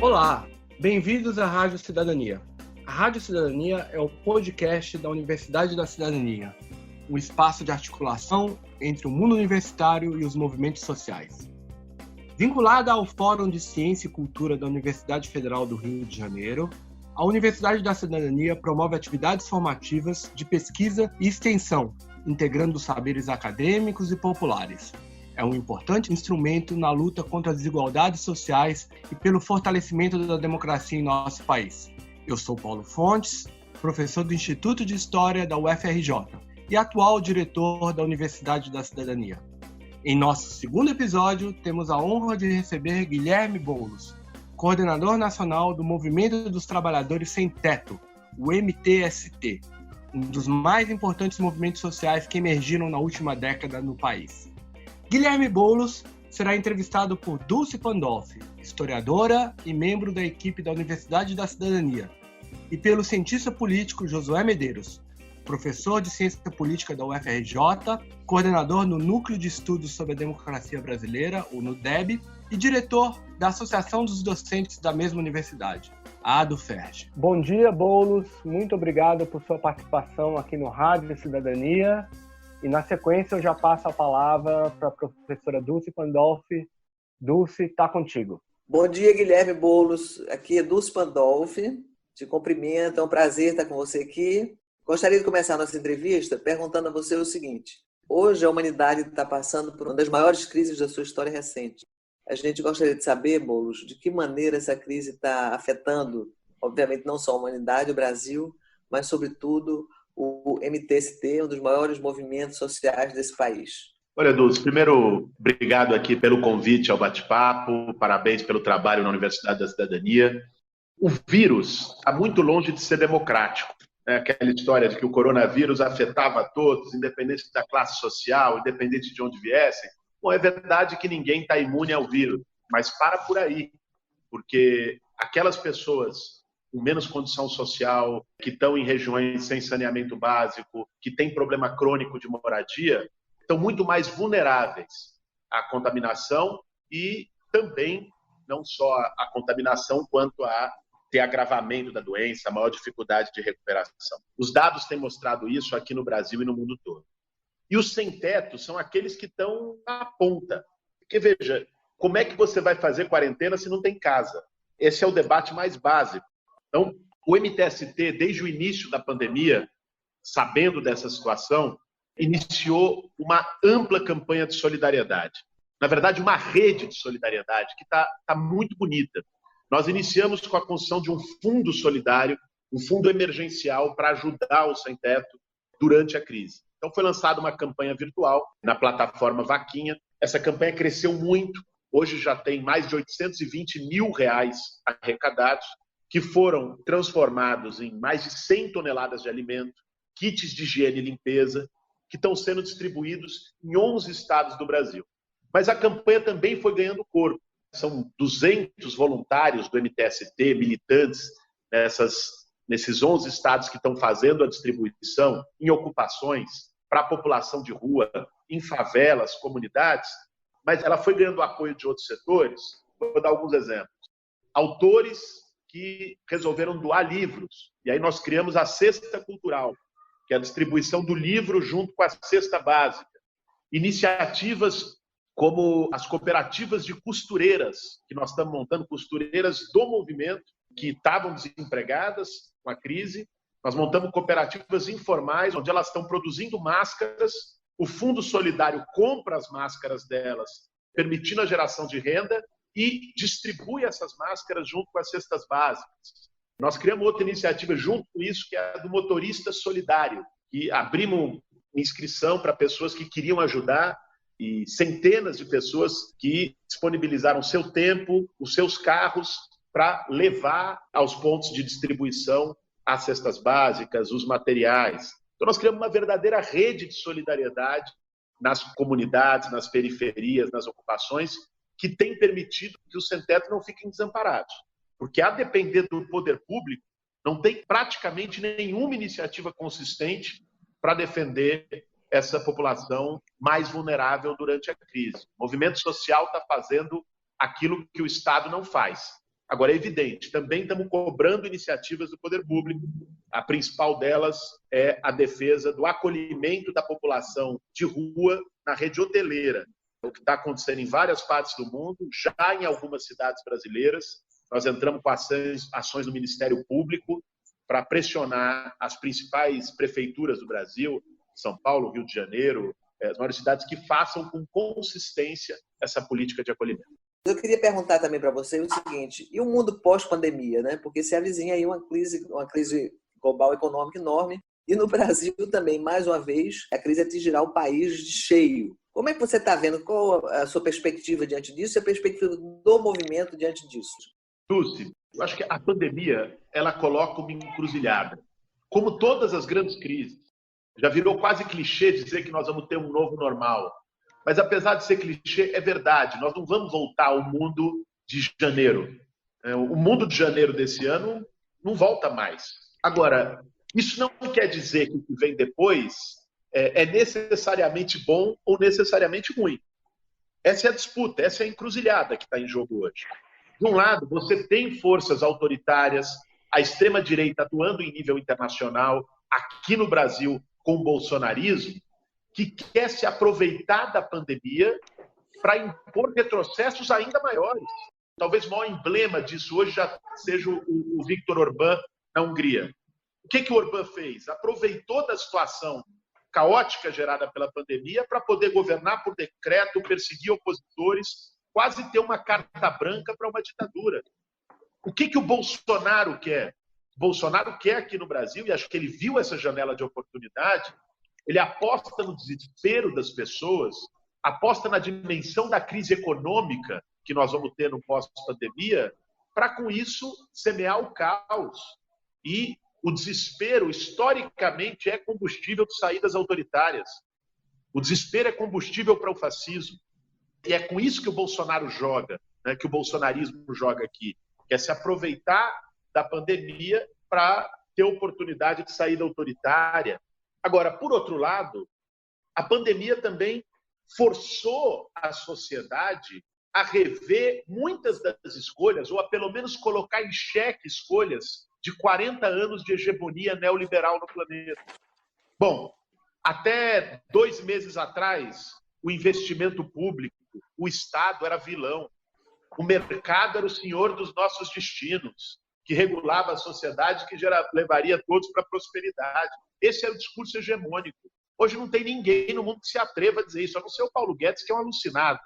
Olá, bem-vindos à Rádio Cidadania. A Rádio Cidadania é o podcast da Universidade da Cidadania, um espaço de articulação entre o mundo universitário e os movimentos sociais. Vinculada ao Fórum de Ciência e Cultura da Universidade Federal do Rio de Janeiro, a Universidade da Cidadania promove atividades formativas de pesquisa e extensão, integrando os saberes acadêmicos e populares. É um importante instrumento na luta contra as desigualdades sociais e pelo fortalecimento da democracia em nosso país. Eu sou Paulo Fontes, professor do Instituto de História da UFRJ e atual diretor da Universidade da Cidadania. Em nosso segundo episódio, temos a honra de receber Guilherme Boulos, coordenador nacional do Movimento dos Trabalhadores Sem Teto, o MTST, um dos mais importantes movimentos sociais que emergiram na última década no país. Guilherme Boulos será entrevistado por Dulce Pandolfi, historiadora e membro da equipe da Universidade da Cidadania, e pelo cientista político Josué Medeiros, professor de Ciência Política da UFRJ, coordenador no Núcleo de Estudos sobre a Democracia Brasileira, o NUDEB, e diretor da Associação dos Docentes da mesma universidade, a ADUFERJ. Bom dia, Boulos. Muito obrigado por sua participação aqui no Rádio Cidadania. E, na sequência, eu já passo a palavra para a professora Dulce Pandolfi. Dulce, está contigo. Bom dia, Guilherme Boulos. Aqui é Dulce Pandolfi. Te cumprimento, é um prazer estar com você aqui. Gostaria de começar a nossa entrevista perguntando a você o seguinte. Hoje, a humanidade está passando por uma das maiores crises da sua história recente. A gente gostaria de saber, Boulos, de que maneira essa crise está afetando, obviamente, não só a humanidade, o Brasil, mas, sobretudo, o MTST, um dos maiores movimentos sociais desse país. Olha, Dulce, primeiro, obrigado aqui pelo convite ao bate-papo, parabéns pelo trabalho na Universidade da Cidadania. O vírus está muito longe de ser democrático. Aquela história de que o coronavírus afetava a todos, independente da classe social, independente de onde viessem. Bom, é verdade que ninguém está imune ao vírus, mas para por aí, porque aquelas pessoas com menos condição social, que estão em regiões sem saneamento básico, que têm problema crônico de moradia, estão muito mais vulneráveis à contaminação e também não só à contaminação, quanto a ter agravamento da doença, a maior dificuldade de recuperação. Os dados têm mostrado isso aqui no Brasil e no mundo todo. E os sem-teto são aqueles que estão na ponta. Porque, veja, como é que você vai fazer quarentena se não tem casa? Esse é o debate mais básico. Então, o MTST, desde o início da pandemia, sabendo dessa situação, iniciou uma ampla campanha de solidariedade. Na verdade, uma rede de solidariedade que está muito bonita. Nós iniciamos com a construção de um fundo solidário, um fundo emergencial para ajudar o sem-teto durante a crise. Então, foi lançada uma campanha virtual na plataforma Vaquinha. Essa campanha cresceu muito. Hoje já tem mais de R$820 mil arrecadados, que foram transformados em mais de 100 toneladas de alimento, kits de higiene e limpeza, que estão sendo distribuídos em 11 estados do Brasil. Mas a campanha também foi ganhando corpo. São 200 voluntários do MTST, militantes, nesses 11 estados que estão fazendo a distribuição em ocupações para a população de rua, em favelas, comunidades, mas ela foi ganhando apoio de outros setores. Vou dar alguns exemplos. Autores que resolveram doar livros. E aí nós criamos a Cesta Cultural, que é a distribuição do livro junto com a cesta básica. Iniciativas como as cooperativas de costureiras, que nós estamos montando costureiras do movimento, que estavam desempregadas com a crise. Nós montamos cooperativas informais, onde elas estão produzindo máscaras. O Fundo Solidário compra as máscaras delas, permitindo a geração de renda, e distribui essas máscaras junto com as cestas básicas. Nós criamos outra iniciativa junto com isso, que é a do motorista solidário, que abrimos inscrição para pessoas que queriam ajudar, e centenas de pessoas que disponibilizaram seu tempo, os seus carros, para levar aos pontos de distribuição as cestas básicas, os materiais. Então nós criamos uma verdadeira rede de solidariedade nas comunidades, nas periferias, nas ocupações, que tem permitido que os sem-teto não fiquem desamparados. Porque, a depender do poder público, não tem praticamente nenhuma iniciativa consistente para defender essa população mais vulnerável durante a crise. O movimento social está fazendo aquilo que o Estado não faz, Agora, é evidente, também estamos cobrando iniciativas do poder público. A principal delas é a defesa do acolhimento da população de rua na rede hoteleira. O que está acontecendo em várias partes do mundo, já em algumas cidades brasileiras. Nós entramos com ações do Ministério Público para pressionar as principais prefeituras do Brasil, São Paulo, Rio de Janeiro, as maiores cidades, que façam com consistência essa política de acolhimento. Eu queria perguntar também para você o seguinte, e o mundo pós-pandemia, né? Porque se avizinha aí uma crise global econômica enorme, e no Brasil também, mais uma vez, a crise atingirá o país de cheio. Como é que você está vendo? Qual a sua perspectiva diante disso e a perspectiva do movimento diante disso? Dulce, eu acho que a pandemia ela coloca uma encruzilhada. Como todas as grandes crises, já virou quase clichê dizer que nós vamos ter um novo normal. Mas, apesar de ser clichê, é verdade. Nós não vamos voltar ao mundo de janeiro. O mundo de janeiro desse ano não volta mais. Agora, isso não quer dizer que o que vem depois é necessariamente bom ou necessariamente ruim. Essa é a disputa, essa é a encruzilhada que está em jogo hoje. De um lado, você tem forças autoritárias, a extrema-direita atuando em nível internacional, aqui no Brasil, com o bolsonarismo, que quer se aproveitar da pandemia para impor retrocessos ainda maiores. Talvez o maior emblema disso hoje já seja o Viktor Orbán na Hungria. O que o Orbán fez? Aproveitou da situação caótica gerada pela pandemia para poder governar por decreto, perseguir opositores, quase ter uma carta branca para uma ditadura. O que o Bolsonaro quer? O Bolsonaro quer aqui no Brasil, e acho que ele viu essa janela de oportunidade, ele aposta no desespero das pessoas, aposta na dimensão da crise econômica que nós vamos ter no pós-pandemia, para, com isso, semear o caos. E o desespero, historicamente, é combustível de saídas autoritárias. O desespero é combustível para o fascismo. E é com isso que o Bolsonaro joga, né, que o bolsonarismo joga aqui, que é se aproveitar da pandemia para ter oportunidade de saída autoritária. Agora, por outro lado, a pandemia também forçou a sociedade a rever muitas das escolhas, ou a pelo menos colocar em xeque escolhas de 40 anos de hegemonia neoliberal no planeta. Bom, até 2 meses atrás, o investimento público, o Estado era vilão, o mercado era o senhor dos nossos destinos, que regulava a sociedade, que levaria todos para a prosperidade. Esse é o discurso hegemônico. Hoje não tem ninguém no mundo que se atreva a dizer isso, a não ser o Paulo Guedes, que é um alucinado.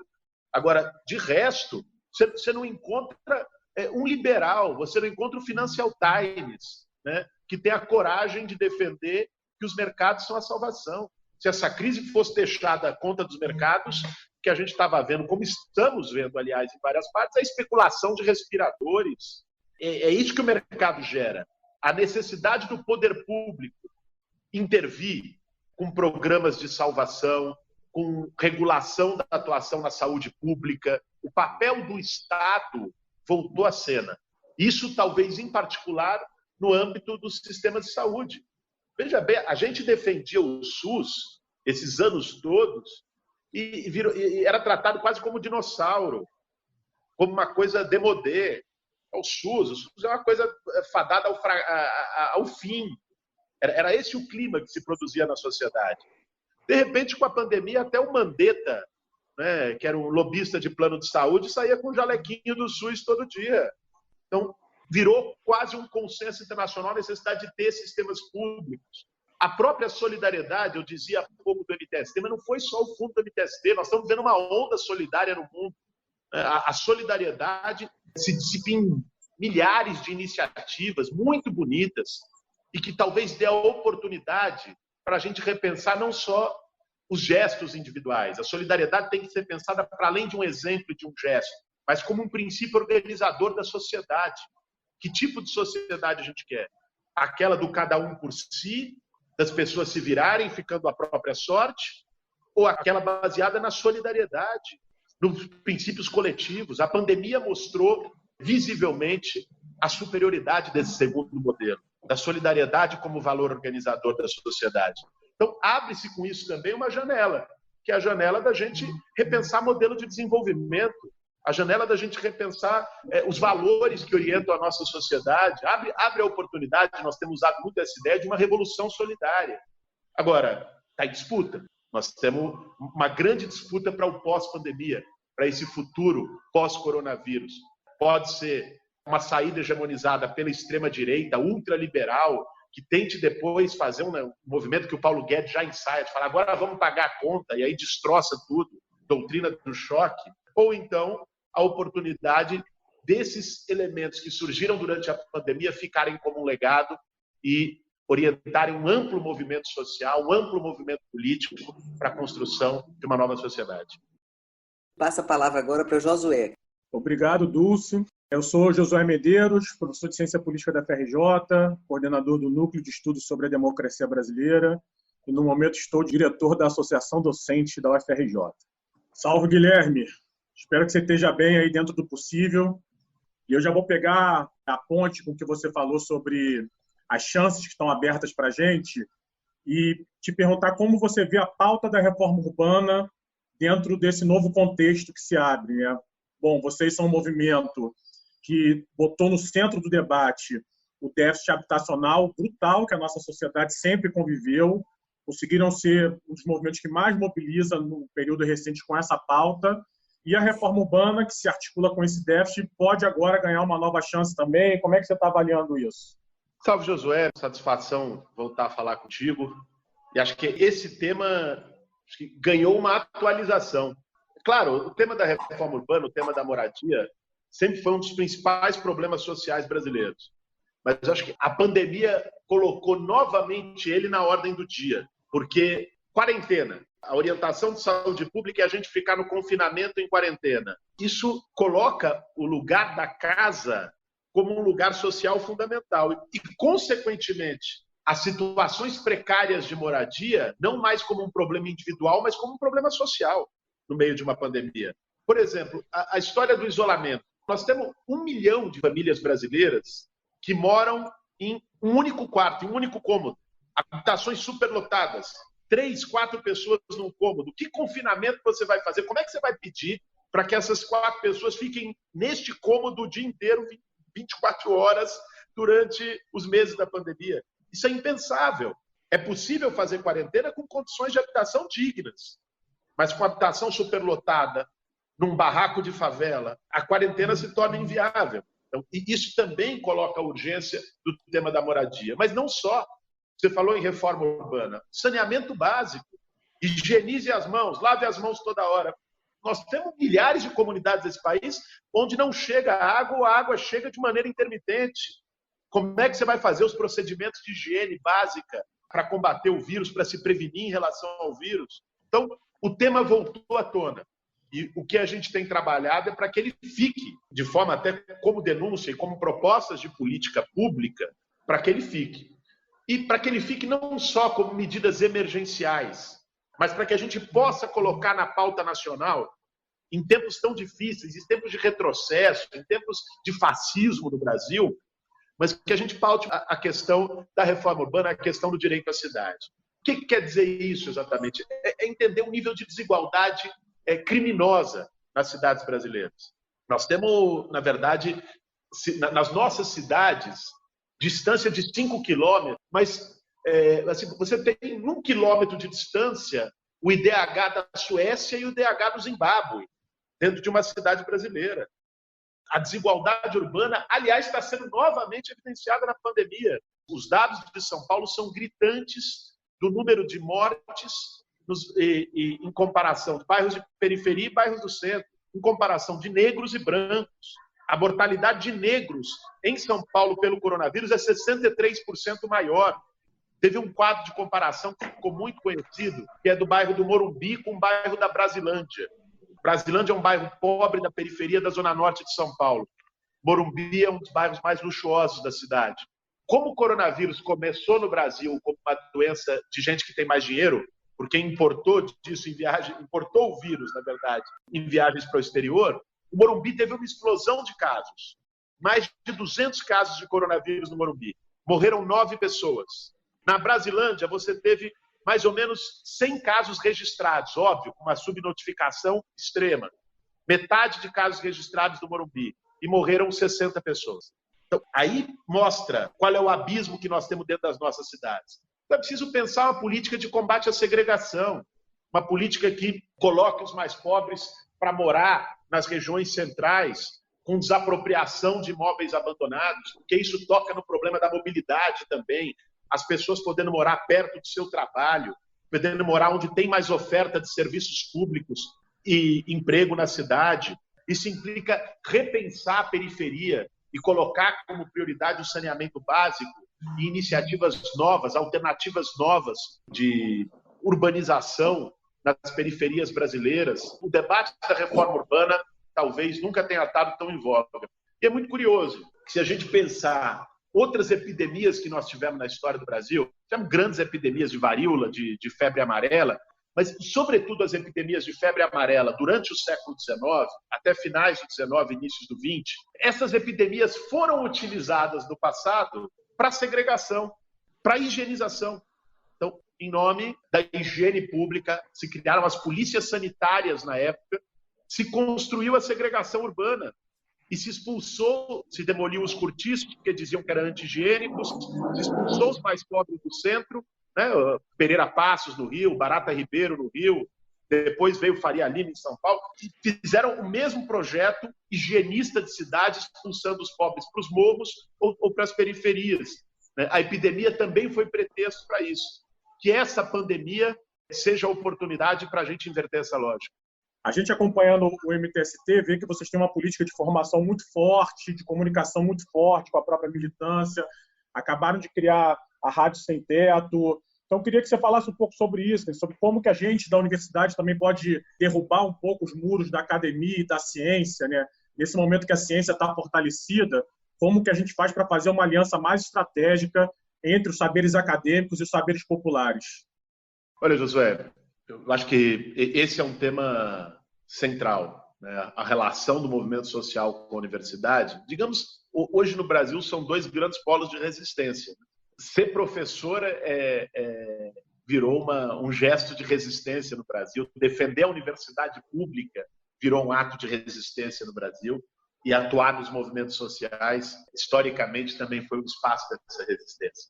Agora, de resto, você não encontra um liberal, você não encontra o Financial Times, né, que tem a coragem de defender que os mercados são a salvação. Se essa crise fosse deixada à conta dos mercados, que a gente estava vendo, como estamos vendo, aliás, em várias partes, a especulação de respiradores. É isso que o mercado gera. A necessidade do poder público intervir com programas de salvação, com regulação da atuação na saúde pública. O papel do Estado voltou à cena. Isso, talvez, em particular, no âmbito dos sistemas de saúde. Veja bem, a gente defendia o SUS esses anos todos e era tratado quase como dinossauro, como uma coisa démodé. O SUS é uma coisa fadada ao fim. Era esse o clima que se produzia na sociedade. De repente, com a pandemia, até o Mandetta, né, que era um lobista de plano de saúde, saía com um jalequinho do SUS todo dia. Então, virou quase um consenso internacional a necessidade de ter sistemas públicos. A própria solidariedade, eu dizia há pouco do MTST, mas não foi só o fundo do MTST, nós estamos vendo uma onda solidária no mundo. A solidariedade se dissipa em milhares de iniciativas muito bonitas e que talvez dê a oportunidade para a gente repensar não só os gestos individuais. A solidariedade tem que ser pensada para além de um exemplo de um gesto, mas como um princípio organizador da sociedade. Que tipo de sociedade a gente quer? Aquela do cada um por si, das pessoas se virarem, ficando à própria sorte, ou aquela baseada na solidariedade, nos princípios coletivos? A pandemia mostrou visivelmente a superioridade desse segundo modelo, da solidariedade como valor organizador da sociedade. Então, abre-se com isso também uma janela, que é a janela da gente repensar modelo de desenvolvimento. a janela da gente repensar os valores que orientam a nossa sociedade, abre a oportunidade, nós temos usado muito essa ideia de uma revolução solidária. Agora, está em disputa. Nós temos uma grande disputa para o pós-pandemia, para esse futuro pós-coronavírus. Pode ser uma saída hegemonizada pela extrema-direita, ultraliberal, que tente depois fazer um movimento que o Paulo Guedes já ensaia, de falar agora vamos pagar a conta, e aí destroça tudo, doutrina do choque. Ou então, a oportunidade desses elementos que surgiram durante a pandemia ficarem como um legado e orientarem um amplo movimento social, um amplo movimento político para a construção de uma nova sociedade. Passa a palavra agora para o Josué. Obrigado, Dulce. Eu sou Josué Medeiros, professor de Ciência Política da FRJ, coordenador do Núcleo de Estudos sobre a Democracia Brasileira e, no momento, estou diretor da Associação Docente da UFRJ. Salve, Guilherme! Espero que você esteja bem aí dentro do possível. E eu já vou pegar a ponte com o que você falou sobre as chances que estão abertas para a gente e te perguntar como você vê a pauta da reforma urbana dentro desse novo contexto que se abre, né? Bom, vocês são um movimento que botou no centro do debate o déficit habitacional brutal que a nossa sociedade sempre conviveu, conseguiram ser um dos movimentos que mais mobiliza no período recente com essa pauta, e a reforma urbana, que se articula com esse déficit, pode agora ganhar uma nova chance também. Como é que você está avaliando isso? Salve, Josué. Satisfação voltar a falar contigo. E acho que esse tema ganhou uma atualização. Claro, o tema da reforma urbana, o tema da moradia, sempre foi um dos principais problemas sociais brasileiros. Mas eu acho que a pandemia colocou novamente ele na ordem do dia, porque quarentena, a orientação de saúde pública é a gente ficar no confinamento em quarentena. Isso coloca o lugar da casa como um lugar social fundamental e, consequentemente, as situações precárias de moradia não mais como um problema individual, mas como um problema social no meio de uma pandemia. Por exemplo, a história do isolamento. Nós temos 1 milhão de famílias brasileiras que moram em um único quarto, em um único cômodo. Habitações superlotadas. 3, 4 pessoas num cômodo. Que confinamento você vai fazer? Como é que você vai pedir para que essas 4 pessoas fiquem neste cômodo o dia inteiro, 24 horas, durante os meses da pandemia? Isso é impensável. É possível fazer quarentena com condições de habitação dignas, mas com habitação superlotada, num barraco de favela, a quarentena se torna inviável. Então, e isso também coloca a urgência do tema da moradia. Mas não só. Você falou em reforma urbana. Saneamento básico. Higienize as mãos, lave as mãos toda hora. Nós temos milhares de comunidades desse país onde não chega água ou a água chega de maneira intermitente. Como é que você vai fazer os procedimentos de higiene básica para combater o vírus, para se prevenir em relação ao vírus? Então, o tema voltou à tona. E o que a gente tem trabalhado é para que ele fique, de forma até como denúncia e como propostas de política pública, para que ele fique. E para que ele fique não só como medidas emergenciais, mas para que a gente possa colocar na pauta nacional, em tempos tão difíceis, em tempos de retrocesso, em tempos de fascismo no Brasil, mas que a gente paute a questão da reforma urbana, a questão do direito à cidade. O que quer dizer isso exatamente? É entender o nível de desigualdade criminosa nas cidades brasileiras. Nós temos, na verdade, nas nossas cidades, distância de 5 quilômetros, mas assim, você tem 1 quilômetro de distância o IDH da Suécia e o IDH do Zimbábue, dentro de uma cidade brasileira. A desigualdade urbana, aliás, está sendo novamente evidenciada na pandemia. Os dados de São Paulo são gritantes do número de mortes em comparação de bairros de periferia e bairros do centro, em comparação de negros e brancos. A mortalidade de negros em São Paulo pelo coronavírus é 63% maior. Teve um quadro de comparação que ficou muito conhecido, que é do bairro do Morumbi com o bairro da Brasilândia. Brasilândia é um bairro pobre da periferia da zona norte de São Paulo. Morumbi é um dos bairros mais luxuosos da cidade. Como o coronavírus começou no Brasil como uma doença de gente que tem mais dinheiro, porque importou disso em viagem, importou o vírus, na verdade, em viagens para o exterior, o Morumbi teve uma explosão de casos. Mais de 200 casos de coronavírus no Morumbi. Morreram 9 pessoas. Na Brasilândia, você teve mais ou menos 100 casos registrados, óbvio, com uma subnotificação extrema. metade de casos registrados do Morumbi, e morreram 60 pessoas. Então, aí mostra qual é o abismo que nós temos dentro das nossas cidades. Então, é preciso pensar uma política de combate à segregação, uma política que coloque os mais pobres para morar nas regiões centrais, com desapropriação de imóveis abandonados, porque isso toca no problema da mobilidade também, as pessoas podendo morar perto do seu trabalho, podendo morar onde tem mais oferta de serviços públicos e emprego na cidade. Isso implica repensar a periferia e colocar como prioridade o saneamento básico e iniciativas novas, alternativas novas de urbanização nas periferias brasileiras. O debate da reforma urbana talvez nunca tenha estado tão em voga. E é muito curioso que, se a gente pensar outras epidemias que nós tivemos na história do Brasil, tivemos grandes epidemias de varíola, de febre amarela, mas, sobretudo, as epidemias de febre amarela durante o século XIX, até finais do XIX, inícios do XX, essas epidemias foram utilizadas no passado para segregação, para higienização. Então, em nome da higiene pública, se criaram as polícias sanitárias na época, se construiu a segregação urbana e se expulsou, se demoliu os cortiços, porque diziam que eram anti-higiênicos, se expulsou os mais pobres do centro, né? Pereira Passos no Rio, Barata Ribeiro no Rio, depois veio Faria Lima em São Paulo, e fizeram o mesmo projeto higienista de cidades, expulsando os pobres para os morros ou para as periferias. A epidemia também foi pretexto para isso. Que essa pandemia seja a oportunidade para a gente inverter essa lógica. A gente, acompanhando o MTST, vê que vocês têm uma política de formação muito forte, de comunicação muito forte com a própria militância, acabaram de criar a Rádio Sem Teto. Então, eu queria que você falasse um pouco sobre isso, sobre como que a gente da universidade também pode derrubar um pouco os muros da academia e da ciência, né? Nesse momento que a ciência está fortalecida, como que a gente faz para fazer uma aliança mais estratégica entre os saberes acadêmicos e os saberes populares? Olha, Josué, eu acho que esse é um tema central, né? A relação do movimento social com a universidade. Digamos, hoje no Brasil são dois grandes polos de resistência. Ser professora virou um gesto de resistência no Brasil. Defender a universidade pública virou um ato de resistência no Brasil. E atuar nos movimentos sociais, historicamente, também foi um espaço dessa resistência.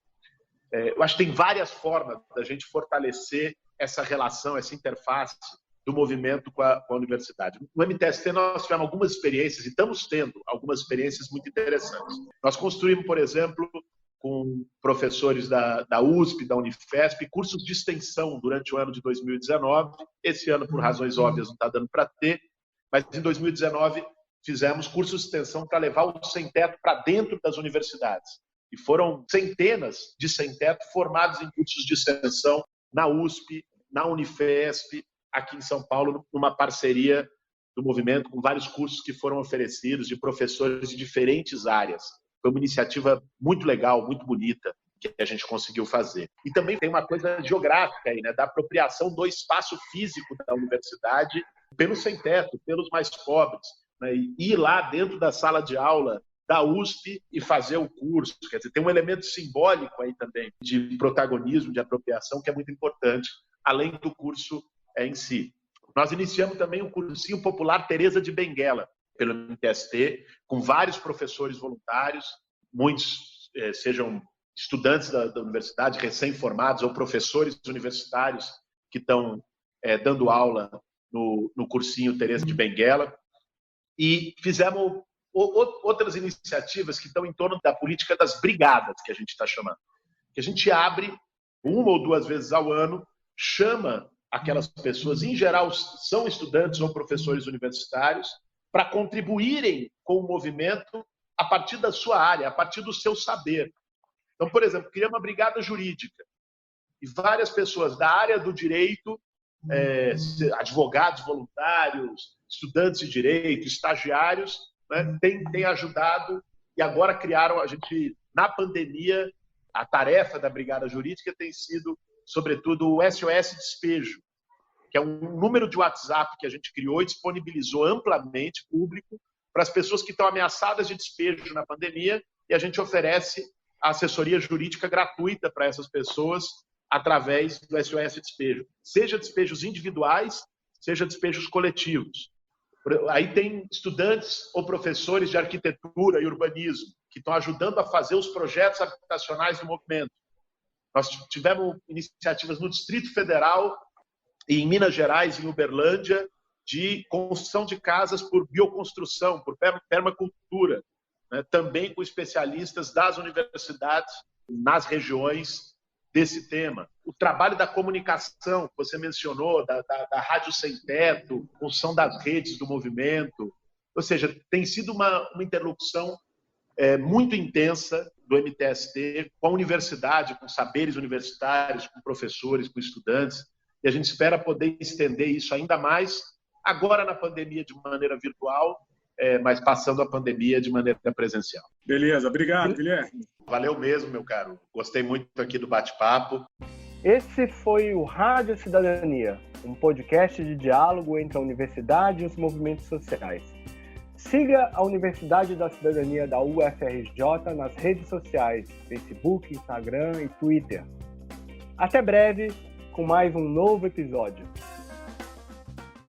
Eu acho que tem várias formas da gente fortalecer essa relação, essa interface do movimento com a universidade. No MTST nós tivemos algumas experiências, e estamos tendo algumas experiências muito interessantes. Nós construímos, por exemplo, com professores da USP, da Unifesp, cursos de extensão durante o ano de 2019. Esse ano, por razões óbvias, não está dando para ter, mas em 2019 fizemos cursos de extensão para levar o sem-teto para dentro das universidades. E foram centenas de sem-teto formados em cursos de extensão na USP, na Unifesp, aqui em São Paulo, numa parceria do movimento, com vários cursos que foram oferecidos de professores de diferentes áreas. Foi uma iniciativa muito legal, muito bonita, que a gente conseguiu fazer. E também tem uma coisa geográfica aí, né, da apropriação do espaço físico da universidade pelos sem-teto, pelos mais pobres, né, e ir lá dentro da sala de aula da USP e fazer o curso. Quer dizer, tem um elemento simbólico aí também de protagonismo, de apropriação, que é muito importante, além do curso em si. Nós iniciamos também um cursinho popular Teresa de Benguela, pelo MTST, com vários professores voluntários, muitos sejam estudantes da universidade, recém-formados, ou professores universitários que estão dando aula no cursinho Teresa de Benguela. E fizemos outras iniciativas que estão em torno da política das brigadas, que a gente está chamando. Que a gente abre uma ou duas vezes ao ano, chama aquelas pessoas, em geral são estudantes ou professores universitários, para contribuírem com o movimento a partir da sua área, a partir do seu saber. Então, por exemplo, criamos uma brigada jurídica e várias pessoas da área do direito, advogados voluntários, estudantes de direito, estagiários, né, têm ajudado, e agora criaram, na pandemia, a tarefa da brigada jurídica tem sido, sobretudo, o SOS Despejo, que é um número de WhatsApp que a gente criou e disponibilizou amplamente, público, para as pessoas que estão ameaçadas de despejo na pandemia, e a gente oferece a assessoria jurídica gratuita para essas pessoas através do SOS Despejo. Seja despejos individuais, seja despejos coletivos. Aí tem estudantes ou professores de arquitetura e urbanismo que estão ajudando a fazer os projetos habitacionais do movimento. Nós tivemos iniciativas no Distrito Federal e em Minas Gerais, em Uberlândia, de construção de casas por bioconstrução, por permacultura, né? Também com especialistas das universidades nas regiões desse tema. O trabalho da comunicação, que você mencionou, da Rádio Sem Teto, função das redes do movimento, ou seja, tem sido uma interlocução muito intensa do MTST com a universidade, com saberes universitários, com professores, com estudantes, e a gente espera poder estender isso ainda mais, agora na pandemia de maneira virtual, mas passando a pandemia de maneira presencial. Beleza, obrigado, Guilherme. Valeu mesmo, meu caro. Gostei muito aqui do bate-papo. Esse foi o Rádio Cidadania, um podcast de diálogo entre a universidade e os movimentos sociais. Siga a Universidade da Cidadania da UFRJ nas redes sociais, Facebook, Instagram e Twitter. Até breve, com mais um novo episódio.